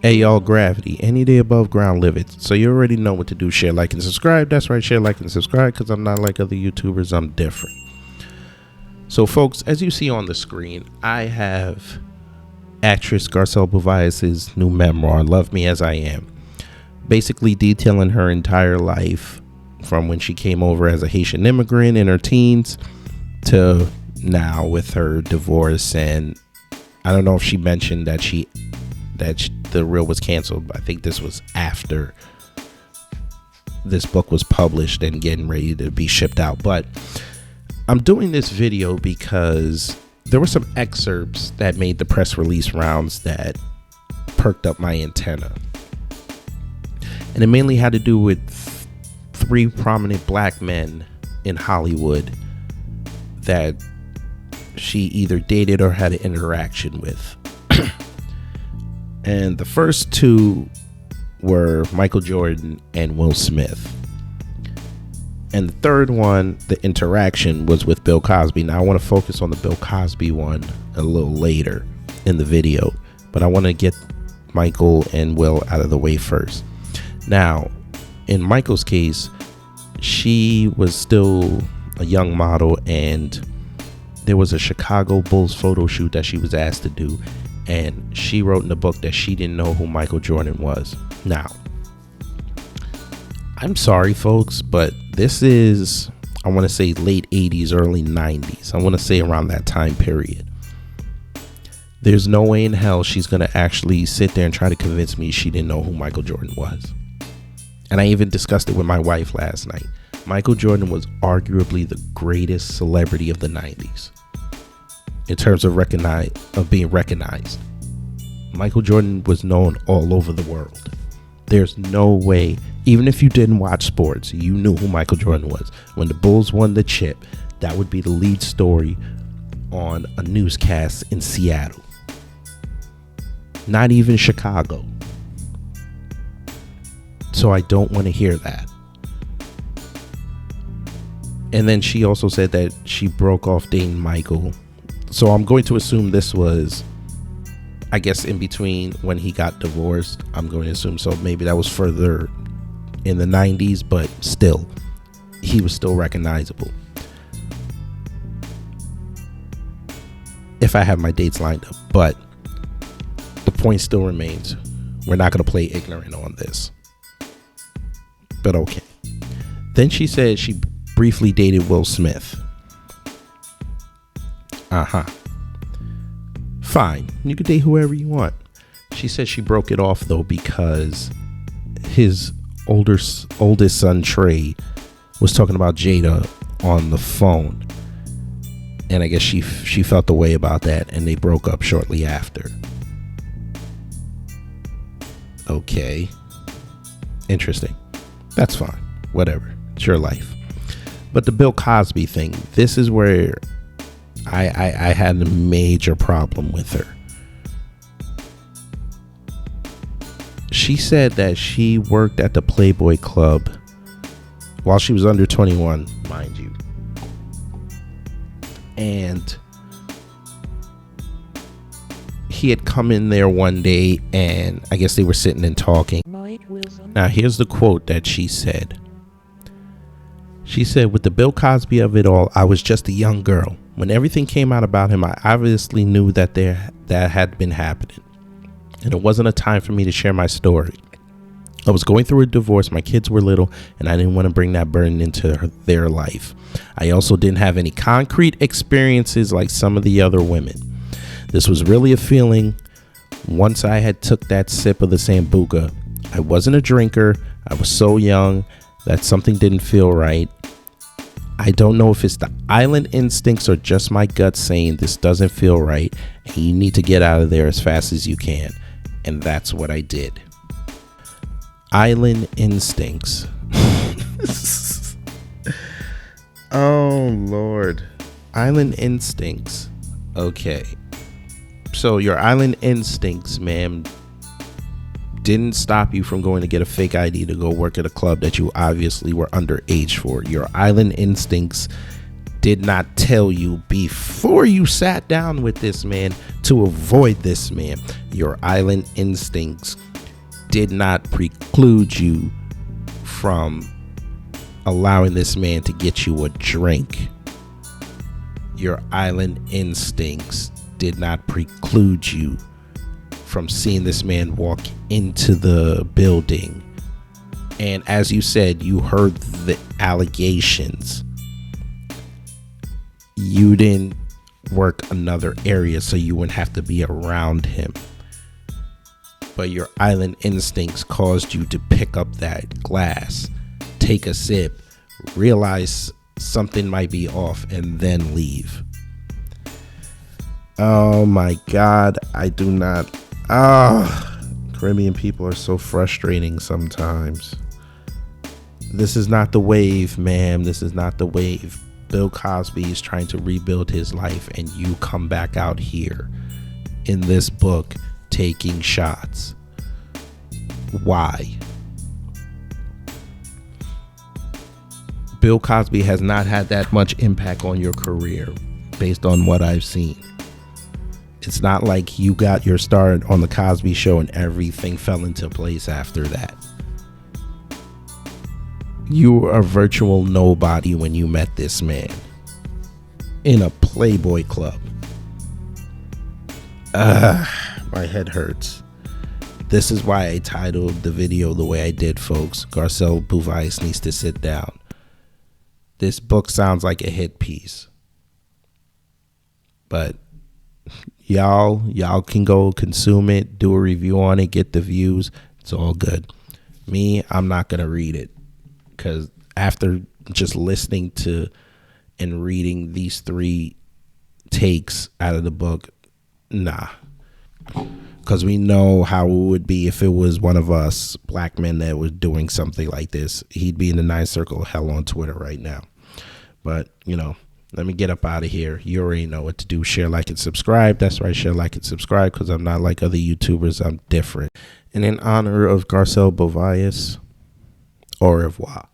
Hey y'all, Gravity, any day above ground, live it. So you already know what to do. Share, like, and subscribe. That's right, share, like, and subscribe, because I'm not like other YouTubers. I'm different. So folks, as you see on the screen, I have actress Garcelle Beauvais' new memoir, Love Me As I Am, basically detailing her entire life from when she came over as a Haitian immigrant in her teens to now with her divorce. And I don't know if she mentioned that the reel was canceled. I think this was after this book was published and getting ready to be shipped out. But I'm doing this video because there were some excerpts that made the press release rounds that perked up my antenna. And it mainly had to do with three prominent black men in Hollywood that she either dated or had an interaction with. And the first two were Michael Jordan and Will Smith. And the third one, the interaction, was with Bill Cosby. Now I want to focus on the Bill Cosby one a little later in the video, but I want to get Michael and Will out of the way first. Now, in Michael's case, she was still a young model, and there was a Chicago Bulls photo shoot that she was asked to do, and she wrote in the book that she didn't know who Michael Jordan was. Now, I'm sorry, folks, but this is, I want to say, late 80s, early 90s. I want to say around that time period. There's no way in hell she's going to actually sit there and try to convince me she didn't know who Michael Jordan was. And I even discussed it with my wife last night. Michael Jordan was arguably the greatest celebrity of the 90s in terms of being recognized. Michael Jordan was known all over the world. There's no way, even if you didn't watch sports, you knew who Michael Jordan was. When the Bulls won the chip, that would be the lead story on a newscast in Seattle. Not even Chicago. So I don't want to hear that. And then she also said that she broke off dating Michael. So I'm going to assume this was, I guess, in between when he got divorced. I'm going to assume so. Maybe that was further in the 90s, but still, he was still recognizable. If I have my dates lined up. But the point still remains. We're not going to play ignorant on this. But okay. Then she said she briefly dated Will Smith. Fine, you can date whoever you want. She said she broke it off though because his oldest son Trey was talking about Jada on the phone, and I guess she felt the way about that, and they broke up shortly after. Okay, interesting. That's fine. Whatever. It's your life. But the Bill Cosby thing, this is where I had a major problem with her. She said that she worked at the Playboy Club while she was under 21, mind you. And he had come in there one day, and I guess they were sitting and talking. Now, here's the quote that she said. She said, "With the Bill Cosby of it all, I was just a young girl. When everything came out about him, I obviously knew that that had been happening. And it wasn't a time for me to share my story. I was going through a divorce, my kids were little, and I didn't want to bring that burden into their life. I also didn't have any concrete experiences like some of the other women. This was really a feeling once I had took that sip of the Sambuca. I wasn't a drinker. I was so young that something didn't feel right. I don't know if it's the island instincts or just my gut saying this doesn't feel right and you need to get out of there as fast as you can." And that's what I did. Island instincts. Oh, Lord. Island instincts. Okay. So your island instincts, ma'am, didn't stop you from going to get a fake ID to go work at a club that you obviously were underage for. Your island instincts did not tell you before you sat down with this man to avoid this man. Your island instincts did not preclude you from allowing this man to get you a drink. Your island instincts did not preclude you from seeing this man walk into the building. And as you said, you heard the allegations. You didn't work another area so you wouldn't have to be around him. But your island instincts caused you to pick up that glass, take a sip, realize something might be off, and then leave. Oh my God, I do not. Caribbean people are so frustrating sometimes. This is not the wave, ma'am. This is not the wave. Bill Cosby is trying to rebuild his life, and you come back out here in this book taking shots. Why? Bill Cosby has not had that much impact on your career based on what I've seen. It's not like you got your start on the Cosby Show and everything fell into place after that. You were a virtual nobody when you met this man in a Playboy club. My head hurts. This is why I titled the video the way I did, folks. Garcelle Beauvais needs to sit down. This book sounds like a hit piece. But y'all can go consume it, do a review on it, get the views. It's all good. Me, I'm not going to read it. Because after just listening to and reading these 3 takes out of the book, nah. Because we know how it would be if it was one of us black men that was doing something like this. He'd be in the 9th circle of hell on Twitter right now. But, let me get up out of here. You already know what to do. Share, like, and subscribe. That's right. Share, like, and subscribe because I'm not like other YouTubers. I'm different. And in honor of Garcelle Beauvais, au revoir.